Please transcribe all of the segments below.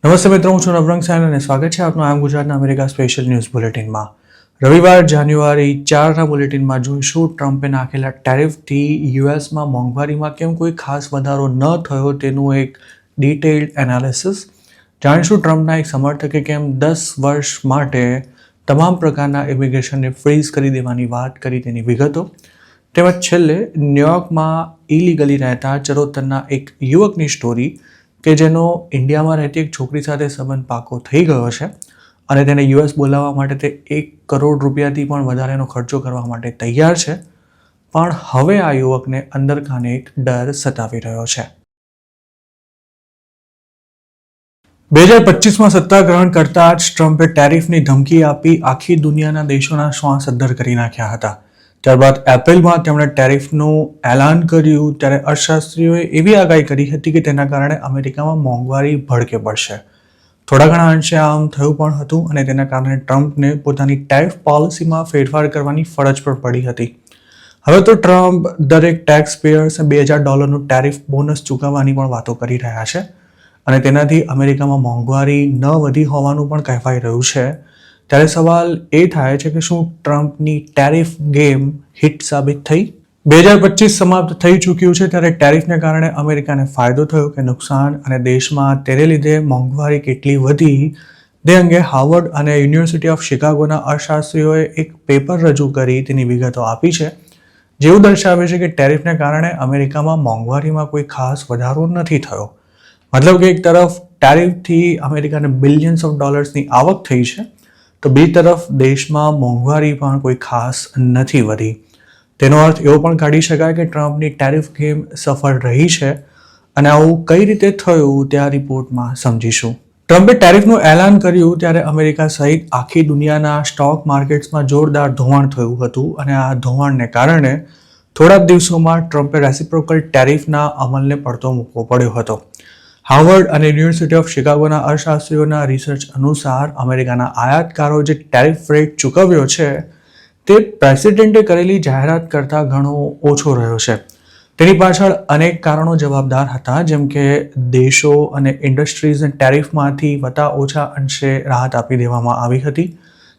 નમસ્તે મિત્રો, હું છું નવરંગ સાયન અને સ્વાગત છે આપનું આમ ગુજરાતના અમેરિકા સ્પેશિયલ ન્યૂઝ બુલેટિનમાં. રવિવાર જાન્યુઆરી 4ના બુલેટિનમાં જોઈશું ટ્રમ્પે નાખેલા ટેરિફથી યુએસમાં મોંઘવારીમાં કેમ કોઈ ખાસ વધારો ન થયો તેનું એક ડિટેઇલ્ડ એનાલિસિસ. જાણીશું ટ્રમ્પના એક સમર્થકે કેમ 10 વર્ષ માટે તમામ પ્રકારના ઇમિગ્રેશનને ફ્રીઝ કરી દેવાની વાત કરી તેની વિગતો. તેમજ છેલ્લે ન્યૂયોર્કમાં ઇલીગલી રહેતા ચરોતરના એક યુવકની સ્ટોરી કે જેનો ઇન્ડિયામાં રહેતી એક છોકરી સાથે સંબંધ પાકો થઈ ગયો છે અને તેને યુએસ બોલાવવા માટે તે 1 કરોડ રૂપિયાથી પણ વધારેનો ખર્ચો કરવા માટે તૈયાર છે, પણ હવે આ યુવકને અંદરખાને એક ડર સતાવી રહ્યો છે. 2025માં સત્તા ગ્રહણ કરતા જ ટ્રમ્પે ટેરિફની ધમકી આપી આખી દુનિયાના દેશોના શ્વાસ અદ્ધર કરી નાખ્યા હતા. ત્યારબાદ એપ્રિલમાં તેમણે ટેરિફનું એલાન કર્યું ત્યારે અર્થશાસ્ત્રીઓએ એવી આગાહી કરી હતી કે તેના કારણે અમેરિકામાં મોંઘવારી ભડકે પડશે. થોડા ઘણા અંશે આમ થયું પણ હતું અને તેના કારણે ટ્રમ્પને પોતાની ટેરિફ પોલિસીમાં ફેરફાર કરવાની ફરજ પણ પડી હતી. હવે તો ટ્રમ્પ દરેક ટેક્સ પેયર્સને $2,000નું ટેરિફ બોનસ ચૂકવવાની પણ વાતો કરી રહ્યા છે અને તેનાથી અમેરિકામાં મોંઘવારી ન વધી હોવાનું પણ કહેવાઈ રહ્યું છે. ત્યારે સવાલ એ થાય છે કે શું ટ્રમ્પની ટેરિફ ગેમ હિટ સાબિત થઈ? 2025 સમાપ્ત થઈ ચૂક્યું છે ત્યારે ટેરિફને કારણે અમેરિકાને ફાયદો થયો કે નુકસાન અને દેશમાં તેને લીધે મોંઘવારી કેટલી વધી તે અંગે હાર્વર્ડ અને યુનિવર્સિટી ઓફ શિકાગોના અર્થશાસ્ત્રીઓએ એક પેપર રજૂ કરી તેની વિગતો આપી છે, જેવું દર્શાવે છે કે ટેરિફને કારણે અમેરિકામાં મોંઘવારીમાં કોઈ ખાસ વધારો નથી થયો. મતલબ કે એક તરફ ટેરિફથી અમેરિકાને બિલિયન્સ ઓફ ડોલર્સની આવક થઈ છે તો બીજી તરફ દેશમાં મોંઘવારી પણ કોઈ ખાસ નથી વધી. તેનો અર્થ એવો પણ કાઢી શકાય કે ટ્રમ્પની ટેરિફ ગેમ સફળ રહી છે અને આવું કઈ રીતે થયું તે આ રિપોર્ટમાં સમજીશું. ટ્રમ્પે ટેરિફનું એલાન કર્યું ત્યારે અમેરિકા સહિત આખી દુનિયાના સ્ટોક માર્કેટ્સમાં જોરદાર ધોવાણ થયું હતું અને આ ધોવાણને કારણે થોડા દિવસોમાં ટ્રમ્પે રેસિપ્રોકલ ટેરિફના અમલને પડતો મૂકવો પડ્યો હતો. હાર્વર્ડ અને યુનિવર્સિટી ઓફ શિકાગોના અર્થશાસ્ત્રીઓના રિસર્ચ અનુસાર અમેરિકાના આયાતકારો જે ટેરિફ રેટ ચૂકવ્યો છે તે પ્રેસિડેન્ટે કરેલી જાહેરાત કરતાં ઘણો ઓછો રહ્યો છે. તેની પાછળ અનેક કારણો જવાબદાર હતા, જેમ કે દેશો અને ઇન્ડસ્ટ્રીઝને ટેરિફમાંથી વત્તા ઓછા અંશે રાહત આપી દેવામાં આવી હતી,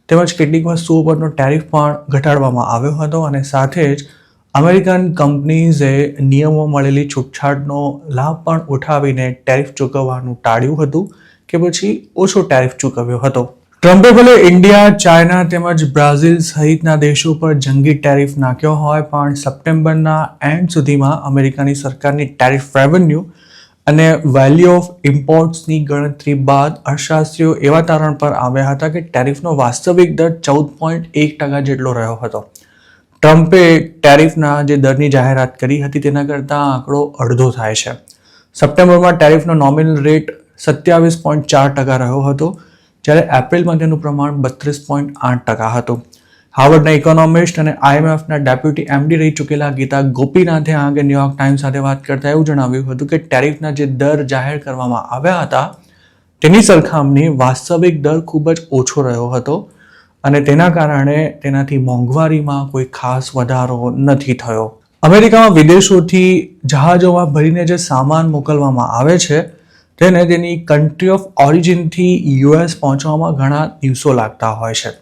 તેમજ કેટલીક વસ્તુઓ પરનો ટેરિફ પણ ઘટાડવામાં આવ્યો હતો અને સાથે જ અમેરિકન કંપનીઝે નિયમો મળેલી છૂટછાટનો લાભ પણ ઉઠાવીને ટેરિફ ચૂકવવાનું ટાળ્યું હતું કે પછી ઓછો ટેરિફ ચૂકવ્યો હતો. ટ્રમ્પે ભલે ઇન્ડિયા, ચાઇના તેમજ બ્રાઝિલ સહિતના દેશો પર જંગી ટેરિફ નાખ્યો હોય, પણ સપ્ટેમ્બરના એન્ડ સુધીમાં અમેરિકાની સરકારની ટેરિફ રેવન્યુ અને વેલ્યુ ઓફ ઇમ્પોર્ટ્સની ગણતરી બાદ અર્થશાસ્ત્રીઓ એવા તારણ પર આવ્યા હતા કે ટેરિફનો વાસ્તવિક દર 14.1% જેટલો રહ્યો હતો. ટ્રમ્પે ટેરિફના જે દરની જાહેરાત કરી હતી તેના કરતાં આંકડો અડધો થાય છે. સપ્ટેમ્બરમાં ટેરિફનો નોમિનલ રેટ 27.4% રહ્યો હતો, જ્યારે એપ્રિલમાં તેનું પ્રમાણ 32.8% હતું. હાર્વર્ડના ઇકોનોમિસ્ટ અને IMFના ડેપ્યુટી MD રહી ચૂકેલા ગીતા ગોપીનાથે આ અંગે ન્યૂયોર્ક ટાઈમ્સ સાથે વાત કરતા એવું જણાવ્યું હતું કે ટેરિફના જે દર જાહેર કરવામાં આવ્યા હતા તેની સરખામણી વાસ્તવિક દર ખૂબ જ ઓછો રહ્યો હતો અને તેના કારણે તેનાથી મોંઘવારીમાં કોઈ ખાસ વધારો નથી થયો. અમેરિકામાં વિદેશોથી જહાજોમાં ભરીને જે સામાન મોકલવામાં આવે છે તેને તેની કન્ટ્રી ઓફ ઓરિજિનથી US પહોંચવામાં ઘણા દિવસો લાગતા હોય છે,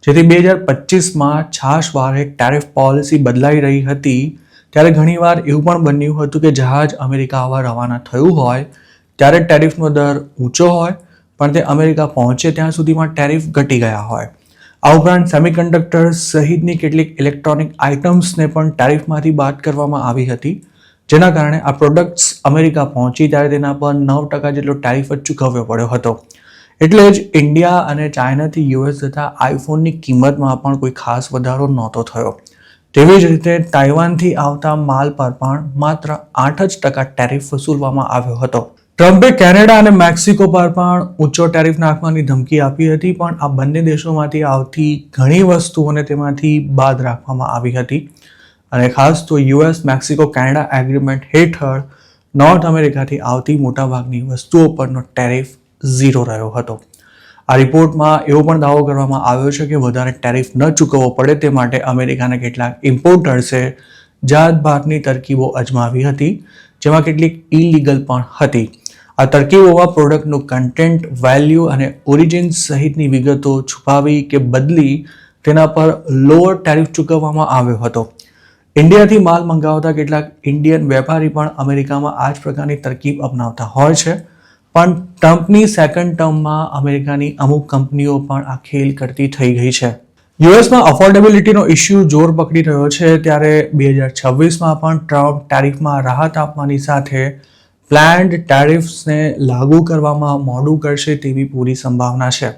જેથી 2025માં છાશવારે ટેરિફ પોલિસી બદલાઈ રહી હતી ત્યારે ઘણીવાર એવું પણ બન્યું હતું કે જહાજ અમેરિકા આવવા રવાના થયું હોય ત્યારે ટેરિફનો દર ઊંચો હોય પણ તે અમેરિકા પહોંચે ત્યાં સુધીમાં ટેરિફ ઘટી ગયા હોય. આ ઉપરાંત સેમિકન્ડક્ટર્સ સહિતની કેટલીક ઇલેક્ટ્રોનિક આઇટમ્સને પણ ટેરિફમાંથી બાદ કરવામાં આવી હતી, જેના કારણે આ પ્રોડક્ટ્સ અમેરિકા પહોંચી ત્યારે તેના પર 9% જેટલો ટેરિફ જ ચૂકવવો પડ્યો હતો. એટલે જ ઇન્ડિયા અને ચાઇનાથી US જતા આઈફોનની કિંમતમાં પણ કોઈ ખાસ વધારો નહોતો થયો. તેવી જ રીતે તાઇવાનથી આવતા માલ પર પણ માત્ર 8% ટેરિફ વસૂલવામાં આવ્યો હતો. ટ્રમ્પે કેનેડા અને મેક્સિકો પર પણ ઊંચો ટેરિફ નાખવાની ધમકી આપી હતી, પણ આ બંને દેશોમાંથી આવતી ઘણી વસ્તુઓને તેમાંથી બાદ રાખવામાં આવી હતી અને ખાસ તો US મેક્સિકો કેનેડા એગ્રીમેન્ટ હેઠળ નોર્થ અમેરિકાથી આવતી મોટાભાગની વસ્તુઓ પરનો ટેરિફ 0 રહ્યો હતો. આ રિપોર્ટમાં એવો પણ દાવો કરવામાં આવ્યો છે કે વધારે ટેરિફ ન ચૂકવવો પડે તે માટે અમેરિકાના કેટલાક ઇમ્પોર્ટર્સે જાતભાતની તરકીબો અજમાવી હતી, જેમાં કેટલીક ઇલીગલ પણ હતી. આ તરકીબોમાં પ્રોડક્ટનું કન્ટેન્ટ, વેલ્યુ અને ઓરિજિન સહિતની વિગતો છુપાવી કે બદલી તેના પર લોઅર ટેરિફ ચૂકવવામાં આવ્યો હતો. ઇન્ડિયાથી માલ મંગાવતા કેટલાક ઇન્ડિયન વેપારી પણ અમેરિકામાં આ જ પ્રકારની તરકીબ અપનાવતા હોય છે. પણ ટ્રમ્પની સેકન્ડ ટર્મમાં અમેરિકાની અમુક કંપનીઓ પણ આ ખેલ કરતી થઈ ગઈ છે. યુએસમાં અફોર્ડેબિલિટીનો ઇસ્યુ જોર પકડી રહ્યો છે ત્યારે 2026માં પણ ટ્રમ્પ ટેરિફમાં રાહત આપવાની સાથે પ્લાન્ડ ટેરિફ્સને લાગુ કરવામાં મોડું કરશે તેવી પૂરી સંભાવના છે.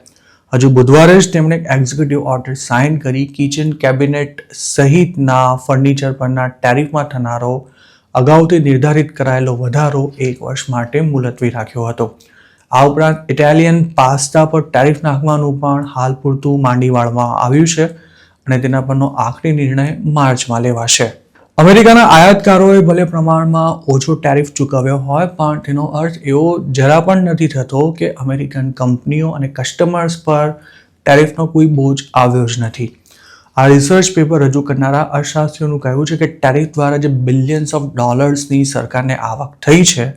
હજુ બુધવારે જ તેમણે એક્ઝિક્યુટિવ ઓર્ડર સાઇન કરી કિચન કેબિનેટ સહિતના ફર્નિચર પરના ટેરિફમાં થનારો અગાઉથી નિર્ધારિત કરાયેલો વધારો 1 વર્ષ માટે મુલતવી રાખ્યો હતો. આ ઉપરાંત ઇટાલિયન પાસ્તા પર ટેરિફ નાખવાનું પણ હાલ પૂરતું માંડી વાળવામાં આવ્યું છે અને તેના પરનો આખરી નિર્ણય માર્ચમાં લેવાશે. અમેરિકાના આયાતકારોએ ભલે પ્રમાણમાં ઓછો ટેરિફ ચૂકવ્યો હોય પણ તેનો અર્થ એવો જરા પણ નથી થતો કે અમેરિકન કંપનીઓ અને કસ્ટમર્સ પર ટેરિફનો કોઈ બોજ આવ્યો જ નથી. આ રિસર્ચ પેપર રજૂ કરનારા અર્થશાસ્ત્રીઓનું કહેવું છે કે ટેરિફ દ્વારા જે બિલિયન્સ ઓફ ડોલર્સની સરકારને આવક થઈ છે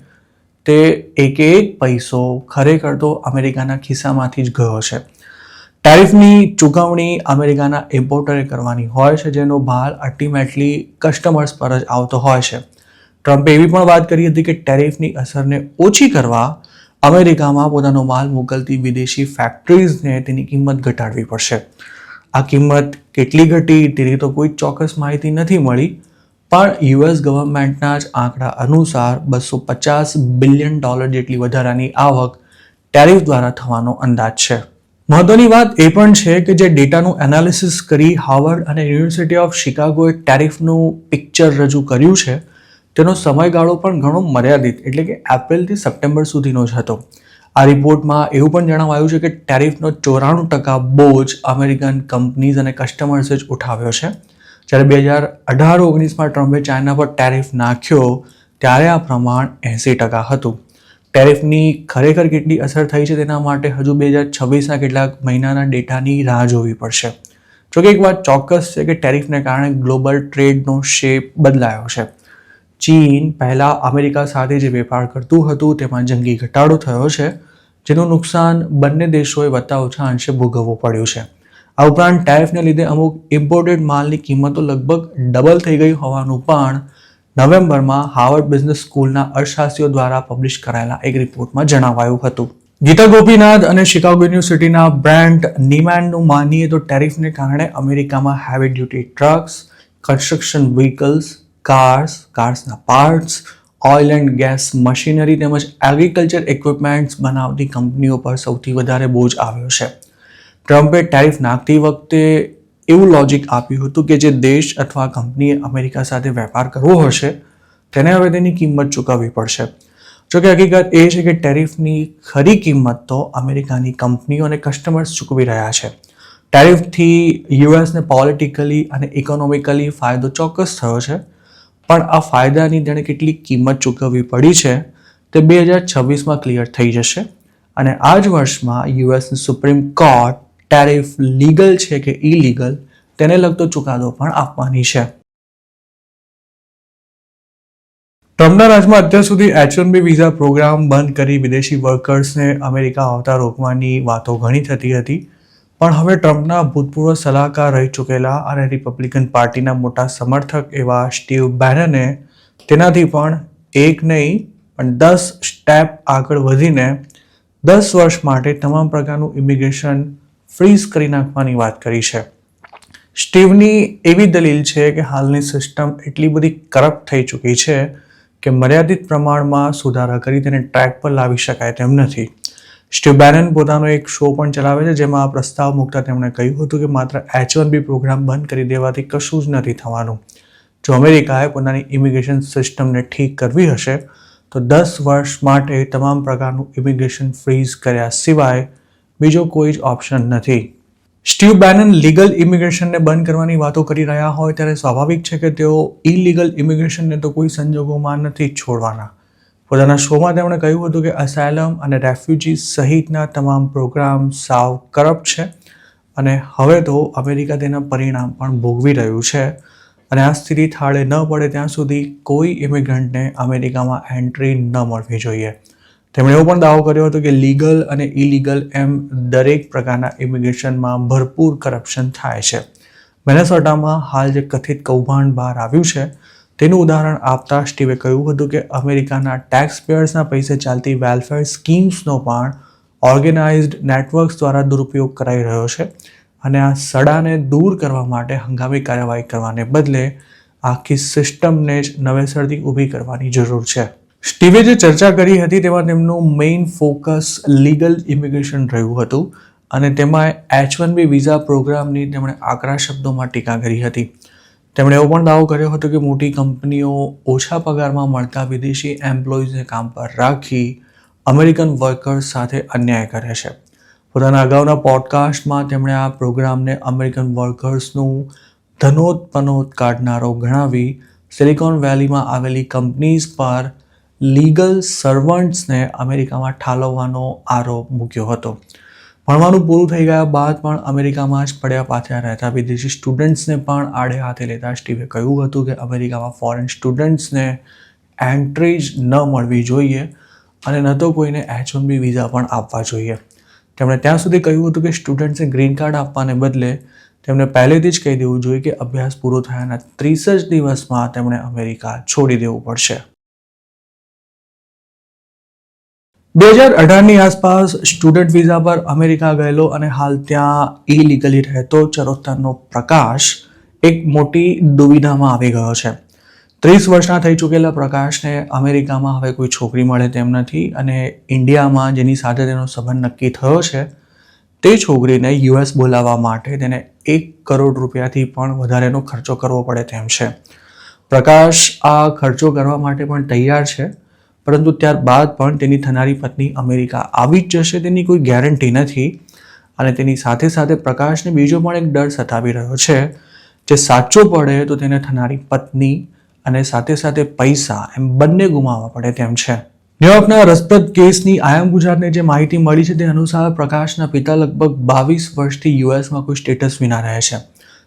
તે એક પૈસો ખરેખર તો અમેરિકાના ખિસ્સામાંથી જ ગયો છે. ટેરિફની ચૂકવણી અમેરિકાના ઇમ્પોર્ટરે કરવાની હોય છે જેનો ભાર અલ્ટિમેટલી કસ્ટમર્સ પર જ આવતો હોય છે. ટ્રમ્પે એવી પણ વાત કરી હતી કે ટેરિફની અસરને ઓછી કરવા અમેરિકામાં પોતાનો માલ મોકલતી વિદેશી ફેક્ટરીઝને તેની કિંમત ઘટાડવી પડશે. આ કિંમત કેટલી ઘટી તેની તો કોઈ ચોક્કસ માહિતી નથી મળી પણ યુએસ ગવર્મેન્ટના જ આંકડા અનુસાર $250 બિલિયન જેટલી વધારાની આવક ટેરિફ દ્વારા થવાનો અંદાજ છે. મહત્વની વાત એ પણ છે કે જે ડેટાનું એનાલિસિસ કરી હાર્વર્ડ અને યુનિવર્સિટી ઓફ શિકાગોએ ટેરિફનું પિક્ચર રજૂ કર્યું છે તેનો સમયગાળો પણ ઘણો મર્યાદિત એટલે કે એપ્રિલથી સપ્ટેમ્બર સુધીનો જ હતો. આ રિપોર્ટમાં એવું પણ જણાવાયું છે કે ટેરિફનો 94% બોજ અમેરિકન કંપનીઝ અને કસ્ટમર્સે જ ઉઠાવ્યો છે. જ્યારે 2018-19માં ટ્રમ્પે ચાઇના પર ટેરિફ નાખ્યો ત્યારે આ પ્રમાણ 80% હતું. ટેરિફની ખરેખર કેટલી અસર થઈ છે તેના માટે હજુ 2026ના કેટલાક મહિનાના ડેટાની રાહ જોવી પડશે. જોકે એક વાત ચોક્કસ છે કે ટેરિફને કારણે ગ્લોબલ ટ્રેડનો શેપ બદલાયો છે. ચીન પહેલાં અમેરિકા સાથે જે વેપાર કરતું હતું તેમાં જંગી ઘટાડો થયો છે જેનું નુકસાન બંને દેશોએ વત્તા ઓછા અંશે ભોગવવું પડ્યું છે. આ ઉપરાંત ટેરિફને લીધે અમુક ઇમ્પોર્ટેડ માલની કિંમતો લગભગ ડબલ થઈ ગઈ હોવાનું પણ નવેમ્બરમાં હાર્વર્ડ બિઝનેસ સ્કૂલના અર્થશાસ્ત્રીઓ દ્વારા પબ્લિશ કરાયેલા એક રિપોર્ટમાં જણાવાયું હતું. ગીતા ગોપીનાથ અને શિકાગો યુનિવર્સિટીના બ્રેન્ટ નીમેનનું માનીએ તો ટેરિફને કારણે અમેરિકામાં heavy duty trucks, construction vehicles, કાર્સના parts, oil and gas machinery તેમજ એગ્રીકલ્ચર ઇક્વિપમેન્ટ્સ બનાવતી કંપનીઓ પર સૌથી વધારે બોજ આવ્યો છે. ટ્રમ્પે ટેરિફ નાખતી વખતે એવું લોજિક આપ્યું હતું કે જે દેશ અથવા કંપનીએ અમેરિકા સાથે વેપાર કરવો હશે તેને હવે તેની કિંમત ચૂકવવી પડશે. જોકે હકીકત એ છે કે ટેરિફની ખરી કિંમત તો અમેરિકાની કંપનીઓ અને કસ્ટમર્સ ચૂકવી રહ્યા છે. ટેરિફથી યુએસને પોલિટિકલી અને ઇકોનોમિકલી ફાયદો ચોક્કસ થયો છે પણ આ ફાયદાની તેણે કેટલી કિંમત ચૂકવવી પડી છે તે 2026માં ક્લિયર થઈ જશે અને આ જ વર્ષમાં યુએસની સુપ્રીમ કોર્ટ ટેરિફ લીગલ છે કે ઇલીગલ તેને લગતો ચુકાદો પણ આપવાની છે. ટ્રમ્પના રાજમાં અત્યાર સુધી H-1B વિઝા પ્રોગ્રામ બંધ કરી વિદેશી વર્કર્સને અમેરિકા આવતા રોકવાની વાતો ઘણી થતી હતી પણ હવે ટ્રમ્પના ભૂતપૂર્વ સલાહકાર રહી ચૂકેલા અને રિપબ્લિકન પાર્ટીના મોટા સમર્થક એવા સ્ટીવ બેનને તેનાથી પણ એક નહીં પણ 10 સ્ટેપ આગળ વધીને 10 વર્ષ માટે તમામ પ્રકારનું ઇમિગ્રેશન ફ્રીઝ કરી નાખવાની વાત કરી છે. સ્ટીવની એવી દલીલ છે કે હાલની સિસ્ટમ એટલી બધી કરપ્ટ થઈ ચૂકી છે કે મર્યાદિત પ્રમાણમાં સુધારા કરી તેને ટ્રેક પર લાવી શકાય તેમ નથી. સ્ટીવ બેનન પોતાનો એક શો પણ ચલાવે છે જેમાં આ પ્રસ્તાવ મૂકતા તેમણે કહ્યું હતું કે માત્ર H-1B પ્રોગ્રામ બંધ કરી દેવાથી કશું જ નથી થવાનું. જો અમેરિકાએ પોતાની ઇમિગ્રેશન સિસ્ટમને ઠીક કરવી હશે તો 10 વર્ષ માટે તમામ પ્રકારનું ઇમિગ્રેશન ફ્રીઝ કર્યા સિવાય બીજો કોઈ જ ઓપ્શન નથી. સ્ટીવ બેનન લીગલ ઇમિગ્રેશનને બંધ કરવાની વાતો કરી રહ્યા હોય ત્યારે સ્વાભાવિક છે કે તેઓ ઇલીગલ ઇમિગ્રેશનને તો કોઈ સંજોગોમાં નથી છોડવાના. પોતાના શોમાં તેમણે કહ્યું હતું કે અસાયલમ અને રેફ્યુજી સહિતના તમામ પ્રોગ્રામ સાવ કરપ્ટ છે અને હવે તો અમેરિકા તેના પરિણામ પણ ભોગવી રહ્યું છે અને આ સ્થિતિ થાળે ન પડે ત્યાં સુધી કોઈ ઇમિગ્રન્ટને અમેરિકામાં એન્ટ્રી ન મળવી જોઈએ. તેમણે એવો પણ દાવો કર્યો હતો કે લીગલ અને ઇલીગલ એમ દરેક પ્રકારના ઇમિગ્રેશનમાં ભરપૂર કરપ્શન થાય છે. મિનેસોટામાં હાલ જે કથિત કૌભાંડ બહાર આવ્યું છે તેનું ઉદાહરણ આપતા સ્ટીવે કહ્યું હતું કે અમેરિકાના ટેક્સ પેયર્સના પૈસે ચાલતી વેલફેર સ્કીમ્સનો પણ ઓર્ગેનાઇઝ્ડ નેટવર્ક્સ દ્વારા દુરુપયોગ કરાઈ રહ્યો છે અને આ સડાને દૂર કરવા માટે હંગામી કાર્યવાહી કરવાને બદલે આખી સિસ્ટમને જ નવેસરથી ઊભી કરવાની જરૂર છે. સ્ટીવે જે ચર્ચા કરી હતી તેમાં તેમનું મેઇન ફોકસ લીગલ ઇમિગ્રેશન રહ્યું હતું અને તેમાં H-1B વિઝા પ્રોગ્રામની તેમણે આકરા શબ્દોમાં ટીકા કરી હતી. તેમણે એવો પણ દાવો કર્યો હતો કે મોટી કંપનીઓ ઓછા પગારમાં મળતા વિદેશી એમ્પ્લોઈઝને કામ પર રાખી અમેરિકન વર્કર્સ સાથે અન્યાય કરે છે. પોતાના અગાઉના પોડકાસ્ટમાં તેમણે આ પ્રોગ્રામને અમેરિકન વર્કર્સનું ધનોત્પનોત કાઢનારો ગણાવી સિલિકોન વેલીમાં આવેલી કંપનીઝ પર લીગલ સર્વન્ટ્સને અમેરિકામાં ઠાલવવાનો આરોપ મૂક્યો હતો. ભણવાનું પૂરું થઈ ગયા બાદ પણ અમેરિકામાં જ પડ્યા પાછા રહેતા વિદેશી સ્ટુડન્ટ્સને પણ આડે હાથે લેતા સ્ટીવે કહ્યું હતું કે અમેરિકામાં ફોરેન સ્ટુડન્ટ્સને એન્ટ્રી જ ન મળવી જોઈએ અને ન તો કોઈને H-1B વિઝા પણ આપવા જોઈએ. તેમણે ત્યાં સુધી કહ્યું હતું કે સ્ટુડન્ટ્સને ગ્રીન કાર્ડ આપવાને બદલે તેમને પહેલેથી જ કહી દેવું જોઈએ કે અભ્યાસ પૂરો થયાના 30 જ દિવસમાં તેમણે અમેરિકા છોડી દેવું પડશે. 2018ની આસપાસ સ્ટુડન્ટ વિઝા પર અમેરિકા ગયેલો અને હાલ ત્યાં ઇલીગલી રહેતો ચરોતરનો પ્રકાશ એક મોટી દુવિધામાં આવી ગયો છે. 30 વર્ષના થઈ ચૂકેલા પ્રકાશને અમેરિકામાં હવે કોઈ છોકરી મળે તેમ નથી અને ઇન્ડિયામાં જેની સાથે તેનો સંબંધ નક્કી થયો છે તે છોકરીને US બોલાવવા માટે તેને 1 કરોડ રૂપિયાથી પણ વધારેનો ખર્ચો કરવો પડે તેમ છે. પ્રકાશ આ ખર્ચો કરવા માટે પણ તૈયાર છે, પરંતુ ત્યારબાદ પણ તેની થનારી પત્ની અમેરિકા આવી જ જશે તેની કોઈ ગેરંટી નથી અને તેની સાથે સાથે પ્રકાશને બીજો પણ એક ડર સતાવી રહ્યો છે જે સાચો પડે તો તેને થનારી પત્ની અને સાથે સાથે પૈસા એમ બંને ગુમાવવા પડે તેમ છે. ન્યુયોર્કના રસપ્રદ કેસની આયામ ગુજરાતને જે માહિતી મળી છે તે અનુસાર પ્રકાશના પિતા લગભગ 22 વર્ષથી યુએસમાં કોઈ સ્ટેટસ વિના રહે છે.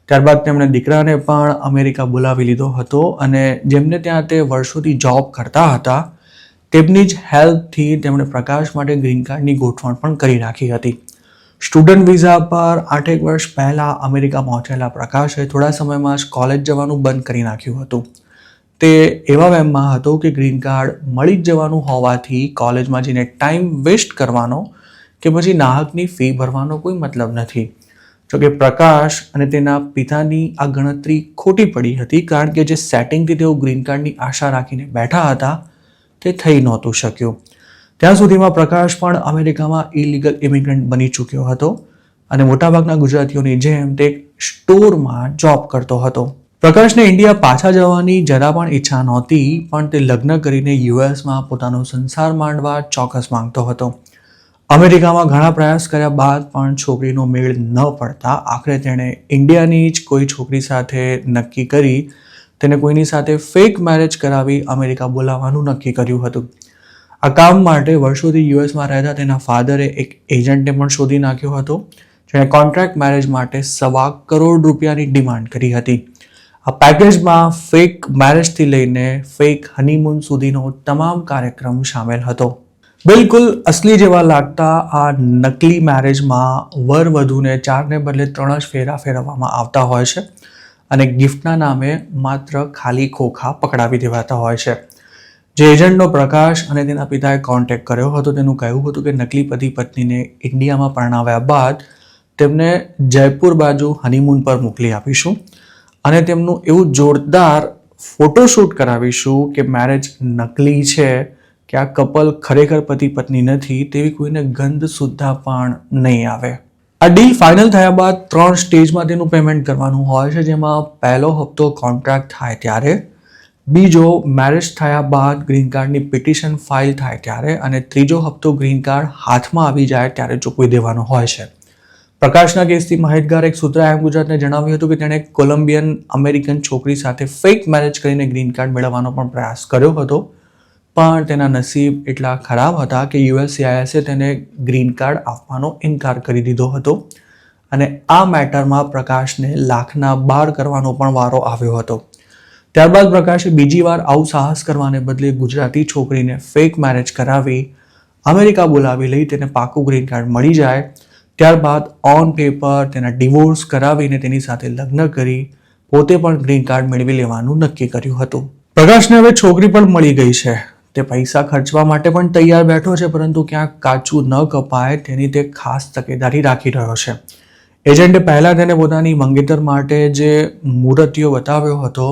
ત્યારબાદ તેમણે દીકરાને પણ અમેરિકા બોલાવી લીધો હતો અને જેમને ત્યાં તે વર્ષોથી જોબ કરતા હતા તેમની જ હેલ્પથી તેમણે પ્રકાશ માટે ગ્રીન કાર્ડની ગોઠવણ પણ કરી નાખી હતી. સ્ટુડન્ટ વિઝા પર 8 વર્ષ પહેલાં અમેરિકા પહોંચેલા પ્રકાશે થોડા સમયમાં જ કોલેજ જવાનું બંધ કરી નાખ્યું હતું. તે એવા વહેમમાં હતો કે ગ્રીન કાર્ડ મળી જ જવાનું હોવાથી કોલેજમાં જઈને ટાઈમ વેસ્ટ કરવાનો કે પછી નાહકની ફી ભરવાનો કોઈ મતલબ નથી. જોકે પ્રકાશ અને તેના પિતાની આ ગણતરી ખોટી પડી હતી કારણ કે જે સેટિંગથી તેઓ ગ્રીન કાર્ડની આશા રાખીને બેઠા હતા તે થઈ નહોતું શક્યું. ત્યાં સુધીમાં પ્રકાશ પણ અમેરિકામાં ઇલીગલ ઇમિગ્રન્ટ બની ચૂક્યો હતો અને મોટાભાગના ગુજરાતીઓની જેમ તે સ્ટોરમાં જોબ કરતો હતો. પ્રકાશને ઇન્ડિયા પાછા જવાની જરા પણ ઈચ્છા નહોતી, પણ તે લગ્ન કરીને યુએસમાં પોતાનો સંસાર માંડવા ચોક્કસ માંગતો હતો. અમેરિકામાં ઘણા પ્રયાસ કર્યા બાદ પણ છોકરીનો મેળ ન પડતા આખરે તેણે ઇન્ડિયાની જ કોઈ છોકરી સાથે નક્કી કરી તેને કોઈની સાથે ફેક મેરેજ કરાવી અમેરિકા બોલાવવાનું નક્કી કર્યું હતું. આ કામ માટે વર્ષોથી યુએસમાં રહેતા તેના ફાધરે એક એજન્ટને પણ શોધી નાખ્યો હતો જેણે કોન્ટ્રાક્ટ મેરેજ માટે 1.25 કરોડ રૂપિયાની ડિમાન્ડ કરી હતી. આ પેકેજમાં ફેક મેરેજથી લઈને ફેક હનીમૂન સુધીનો તમામ કાર્યક્રમ સામેલ હતો. બિલકુલ અસલી જેવા લાગતા આ નકલી મેરેજમાં વર વધુને 4ને બદલે 3 જ ફેરા ફેરવવામાં આવતા હોય છે અને ગિફ્ટના નામે માત્ર ખાલી ખોખા પકડાવી દેવાતા હોય છે. જે એજન્ટનો પ્રકાશ અને તેના પિતાએ કોન્ટેક્ટ કર્યો હતો તેનું કહેવું હતું કે નકલી પતિ પત્નીને ઇન્ડિયામાં પરણાવ્યા બાદ તેમને જયપુર બાજુ હનીમૂન પર મોકલી આપીશું અને તેમનું એવું જોરદાર ફોટોશૂટ કરાવીશું કે મેરેજ નકલી છે કે આ કપલ ખરેખર પતિ પત્ની નથી તેવી કોઈને ગંધ સુદ્ધા પણ નહીં આવે. આ ડીલ ફાઇનલ થયા બાદ 3 સ્ટેજમાં તેનું પેમેન્ટ કરવાનું હોય છે, જેમાં પહેલો હપ્તો કોન્ટ્રાક્ટ થાય ત્યારે, બીજો મેરેજ થયા બાદ ગ્રીન કાર્ડની પિટિશન ફાઇલ થાય ત્યારે અને ત્રીજો હપ્તો ગ્રીન કાર્ડ હાથમાં આવી જાય ત્યારે ચૂકવી દેવાનો હોય છે. પ્રકાશના કેસથી માહિતગાર એક સૂત્રએ આમ ગુજરાતને જણાવ્યું હતું કે તેણે કોલંબિયન અમેરિકન છોકરી સાથે ફેક મેરેજ કરીને ગ્રીન કાર્ડ મેળવવાનો પણ પ્રયાસ કર્યો હતો, પણ તેના નસીબ એટલા ખરાબ હતા કે USCISએ તેને ગ્રીન કાર્ડ આપવાનો ઇનકાર કરી દીધો હતો અને આ મેટરમાં પ્રકાશને લાખના બાર કરવાનો પણ વારો આવ્યો હતો. ત્યારબાદ પ્રકાશે બીજી વાર આવું સાહસ કરવાને બદલે ગુજરાતી છોકરીને ફેક મેરેજ કરાવી અમેરિકા બોલાવી લઈ તેને પાકું ગ્રીન કાર્ડ મળી જાય, ત્યારબાદ ઓન પેપર તેના ડિવોર્સ કરાવીને તેની સાથે લગ્ન કરી પોતે પણ ગ્રીન કાર્ડ મેળવી લેવાનું નક્કી કર્યું હતું. પ્રકાશને હવે છોકરી પણ મળી ગઈ છે. તે પૈસા ખર્ચવા માટે પણ તૈયાર બેઠો છે, પરંતુ ક્યાંક કાચું ન કપાય તેની તે ખાસ તકેદારી રાખી રહ્યો છે. એજન્ટે પહેલા તેને પોતાની મંગેતર માટે જે મુહૂર્તિયો બતાવ્યો હતો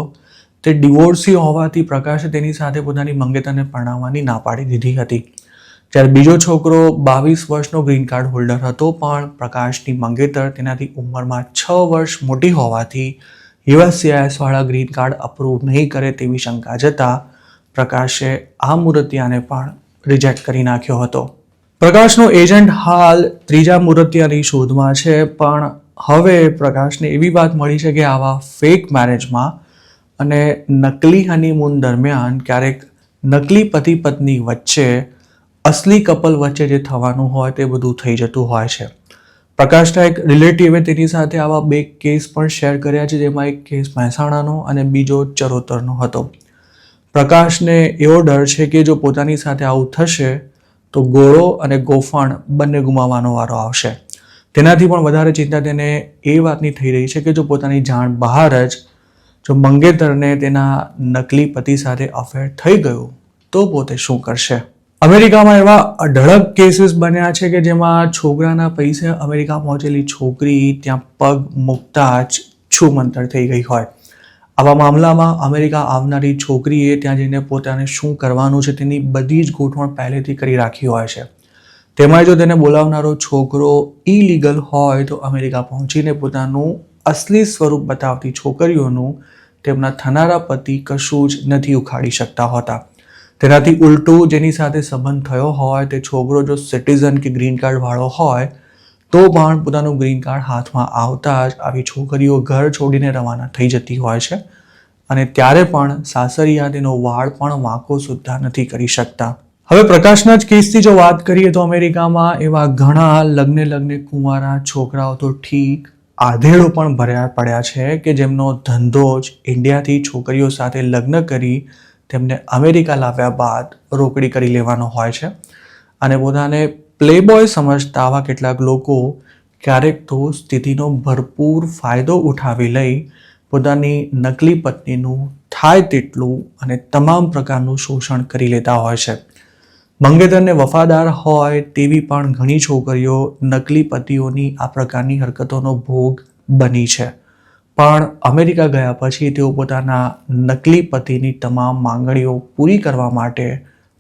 તે ડિવોર્સી હોવાથી પ્રકાશે તેની સાથે પોતાની મંગેતરને પરણાવવાની ના પાડી દીધી હતી. જ્યારે બીજો છોકરો 22 વર્ષનો ગ્રીન કાર્ડ હોલ્ડર હતો, પણ પ્રકાશની મંગેતર તેનાથી ઉંમરમાં 6 વર્ષ મોટી હોવાથી USCIS વાળા ગ્રીન કાર્ડ અપ્રૂવ નહીં કરે તેવી શંકા જતા પ્રકાશે આ મૂર્તિયાને પણ રિજેક્ટ કરી નાખ્યો હતો. પ્રકાશનો એજન્ટ હાલ ત્રીજા મૂર્તિયાની શોધમાં છે, પણ હવે પ્રકાશને એવી વાત મળી છે કે આવા ફેક મેરેજમાં અને નકલી હનીમૂન દરમિયાન ક્યારેક નકલી પતિ પત્ની વચ્ચે અસલી કપલ વચ્ચે જે થવાનું હોય તે બધું થઈ જતું હોય છે. પ્રકાશના એક રિલેટિવે તેની સાથે આવા 2 કેસ પણ શેર કર્યા છે, જેમાં એક કેસ મહેસાણાનો અને બીજો ચરોતરનો હતો. પ્રકાશને એવો ડર છે કે જો પોતાની સાથે આવું થશે તો ગોળો અને ગોફણ બંને ગુમાવવાનો વારો આવશે. તેનાથી પણ વધારે ચિંતા તેને એ વાતની થઈ રહી છે કે જો પોતાની જાણ બહાર જ જો મંગેતરને તેના નકલી પતિ સાથે અફેર થઈ ગયું તો પોતે શું કરશે. અમેરિકામાં એવા અઢળક કેસીસ બન્યા છે કે જેમાં છોકરાના પૈસે અમેરિકા પહોંચેલી છોકરી ત્યાં પગ મૂકતા જ છૂમંતર થઈ ગઈ હોય. આવા મામલામાં અમેરિકા આવનારી છોકરીએ ત્યાં જઈને પોતાને શું કરવાનું છે તેની બધી જ ગોઠવણ પહેલેથી કરી રાખી હોય છે. તેમાં જો તેને બોલાવનારો છોકરો ઇલીગલ હોય તો અમેરિકા પહોંચીને પોતાનું અસલી સ્વરૂપ બતાવતી છોકરીઓનું તેમના થનારા પતિ કશું જ નથી ઉખાડી શકતા હોતા. તેનાથી ઉલટું જેની સાથે સંબંધ થયો હોય તે છોકરો જો સિટીઝન કે ગ્રીન કાર્ડ વાળો હોય તો પણ પોતાનું ગ્રીન કાર્ડ હાથમાં આવતા જ આવી છોકરીઓ ઘર છોડીને રવાના થઈ જતી હોય છે, અને ત્યારે પણ સાસરિયા તેનો વાળ પણ વાંકો સુદ્ધા નથી કરી શકતા. હવે પ્રકાશના જ કેસથી જો વાત કરીએ તો અમેરિકામાં એવા ઘણા લગ્ને કુંવારા છોકરાઓ તો ઠીક આધેડો પણ ભર્યા પડ્યા છે કે જેમનો ધંધો જ ઇન્ડિયાથી છોકરીઓ સાથે લગ્ન કરી તેમને અમેરિકા લાવ્યા બાદ રોકડી કરી લેવાનો હોય છે, અને પોતાને પ્લેબોય સમજતા આવા કેટલાક લોકો ક્યારેક તો સ્થિતિનો ભરપૂર ફાયદો ઉઠાવી લઈ પોતાની નકલી પત્નીનું થાય તેટલું અને તમામ પ્રકારનું શોષણ કરી લેતા હોય છે. મંગેતરને વફાદાર હોય તેવી પણ ઘણી છોકરીઓ નકલી પતિઓની આ પ્રકારની હરકતોનો ભોગ બની છે, પણ અમેરિકા ગયા પછી તેઓ પોતાના નકલી પતિની તમામ માંગણીઓ પૂરી કરવા માટે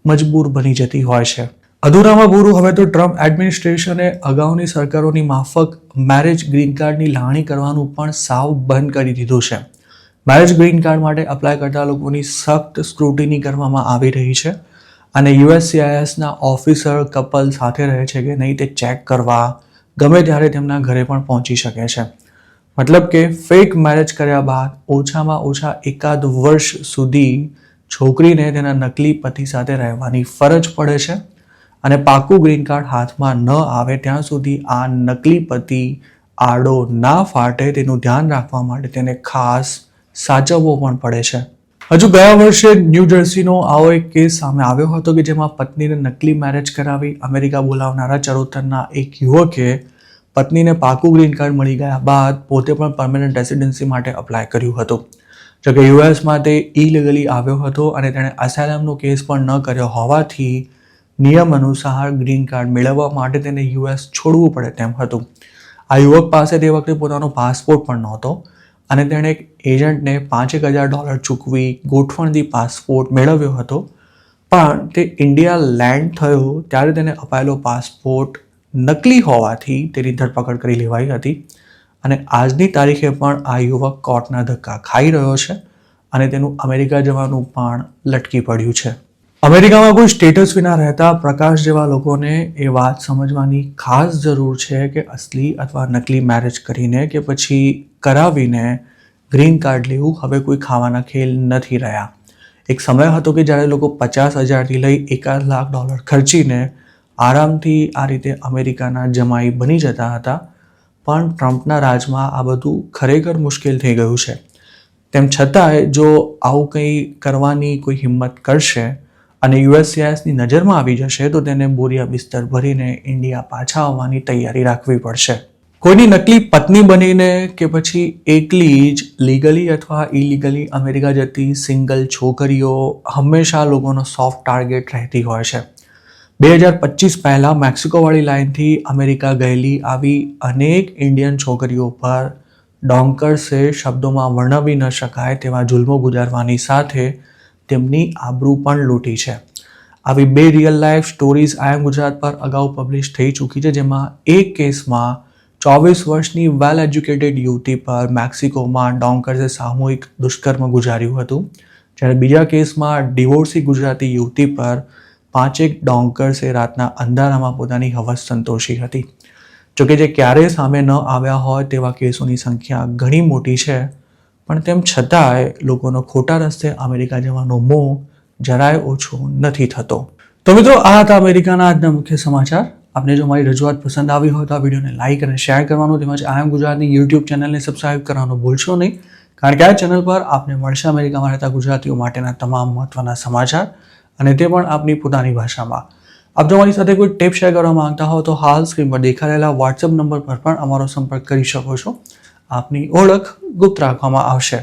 મજબૂર બની જતી હોય છે. અધૂરામાં પૂરું હવે તો ટ્રમ્પ એડમિનિસ્ટ્રેશને અગાઉની સરકારોની માફક મેરેજ ગ્રીન કાર્ડની લાગણી કરવાનું પણ સાવ બંધ કરી દીધું છે. મેરેજ ગ્રીન કાર્ડ માટે અપ્લાય કરતા લોકોની સખ્ત સ્ક્રુટિની કરવામાં આવી રહી છે, અને USCISના ઓફિસર કપલ સાથે રહે છે કે નહીં તે ચેક કરવા ગમે ત્યારે તેમના ઘરે પણ પહોંચી શકે છે. મતલબ કે ફેક મેરેજ કર્યા બાદ ઓછામાં ઓછા 1 વર્ષ સુધી છોકરીને તેના નકલી પતિ સાથે રહેવાની ફરજ પડે છે, અને પાકું ગ્રીન કાર્ડ હાથમાં ન આવે ત્યાં સુધી આ નકલી પતિ આડો ના ફાટે તેનું ધ્યાન રાખવા માટે તેને ખાસ સાચવવો પણ પડે છે. હજુ ગયા વર્ષે ન્યૂ જર્સીનો આવો એક કેસ સામે આવ્યો હતો કે જેમાં પત્નીને નકલી મેરેજ કરાવી અમેરિકા બોલાવનારા ચરોતરના એક યુવકે પત્નીને પાકું ગ્રીન કાર્ડ મળી ગયા બાદ પોતે પણ પરમેનન્ટ રેસિડેન્સી માટે અપ્લાય કર્યું હતું. જોકે યુએસમાં તે ઇલીગલી આવ્યો હતો અને તેણે અસાયલમનો કેસ પણ ન કર્યો હોવાથી નિયમ અનુસાર ગ્રીન કાર્ડ મેળવવા માટે તેને US છોડવું પડે તેમ હતું. આ યુવક પાસે તે વખતે પોતાનો પાસપોર્ટ પણ નહોતો, અને તેણે એક એજન્ટને $5,000 ચૂકવી ગોઠવણથી પાસપોર્ટ મેળવ્યો હતો, પણ તે ઇન્ડિયા લેન્ડ થયો ત્યારે તેને અપાયેલો પાસપોર્ટ નકલી હોવાથી તેની ધરપકડ કરી લેવાઈ હતી, અને આજની તારીખે પણ આ યુવક કોર્ટના ધક્કા ખાઈ રહ્યો છે, અને તેનું અમેરિકા જવાનું પણ લટકી પડ્યું છે. અમેરિકામાં કોઈ સ્ટેટસ વિના રહેતા પ્રકાશ જેવા લોકોને એ વાત સમજવાની ખાસ જરૂર છે કે અસલી અથવા નકલી મેરેજ કરીને કે પછી કરાવીને ગ્રીન કાર્ડ લેવું હવે કોઈ ખાવાના ખેલ નથી રહ્યા. એક સમય હતો કે જ્યારે લોકો $50,000થી લઈ $1 લાખ ખર્ચીને આરામથી આ રીતે અમેરિકાના જમાઈ બની જતા હતા, પણ ટ્રમ્પના રાજમાં આ બધું ખરેખર મુશ્કેલ થઈ ગયું છે. તેમ છતાંય જો આવું કંઈ કરવાની કોઈ હિંમત કરશે અને યુએસસીઆઈએસની નજરમાં આવી જશે તો તેને બોરિયા બિસ્તર ભરીને ઇન્ડિયા પાછા આવવાની તૈયારી રાખવી પડશે. કોઈની નકલી પત્ની બનીને કે પછી એકલી જ લીગલી અથવા ઇલીગલી અમેરિકા જતી સિંગલ છોકરીઓ હંમેશા લોકોનો સોફ્ટ ટાર્ગેટ રહેતી હોય છે. 2025 પહેલાં મેક્સિકોવાળી લાઇનથી અમેરિકા ગયેલી આવી અનેક ઇન્ડિયન છોકરીઓ પર ડોન્કર્સે શબ્દોમાં વર્ણવી ન શકાય તેવા જુલ્મો ગુજારવાની સાથે તેમની આબરૂ પણ લૂંટી છે. આવી 2 રિયલ લાઈફ સ્ટોરીઝ આઈ એમ ગુજરાત પર અગાઉ પબ્લિશ થઈ ચૂકી છે, જેમાં એક કેસમાં 24 વર્ષની વેલ એજ્યુકેટેડ યુવતી પર મેક્સિકોમાં ડોન્કર્સે સામૂહિક દુષ્કર્મ ગુજાર્યું હતું, જ્યારે બીજા કેસમાં ડિવોર્સી ગુજરાતી યુવતી પર 5 ડોન્કર્સે રાતના અંધારામાં પોતાની હવસ સંતોષી હતી. જોકે જે ક્યારેય સામે ન આવ્યા હોય તેવા કેસોની સંખ્યા ઘણી મોટી છે, પણ તેમ છતાંય લોકોનો ખોટા રસ્તે અમેરિકા જવાનો મોહ જરાય ઓછો નથી થતો. તો મિત્રો, આ હતા અમેરિકાના આજના મુખ્ય સમાચાર. આપને જો મારી રજૂઆત પસંદ આવી હોય તો આ વિડીયોને લાઇક અને શેર કરવાનું, તેમજ આઈ એમ ગુજરાતની યુટ્યુબ ચેનલને સબસ્ક્રાઇબ કરવાનું ભૂલશો નહીં, કારણ કે આ ચેનલ પર આપને મળશે અમેરિકામાં રહેતા ગુજરાતીઓ માટેના તમામ મહત્વના સમાચાર, અને તે પણ આપની પોતાની ભાષામાં. આપ જો મારી સાથે કોઈ ટિપ શેર કરવા માંગતા હો તો હાલ સ્ક્રીન પર દેખાઈ રહેલા વોટ્સએપ નંબર પર પણ અમારો સંપર્ક કરી શકો છો. આપની ઓળખ ગુપ્ત રાખવામાં આવશે.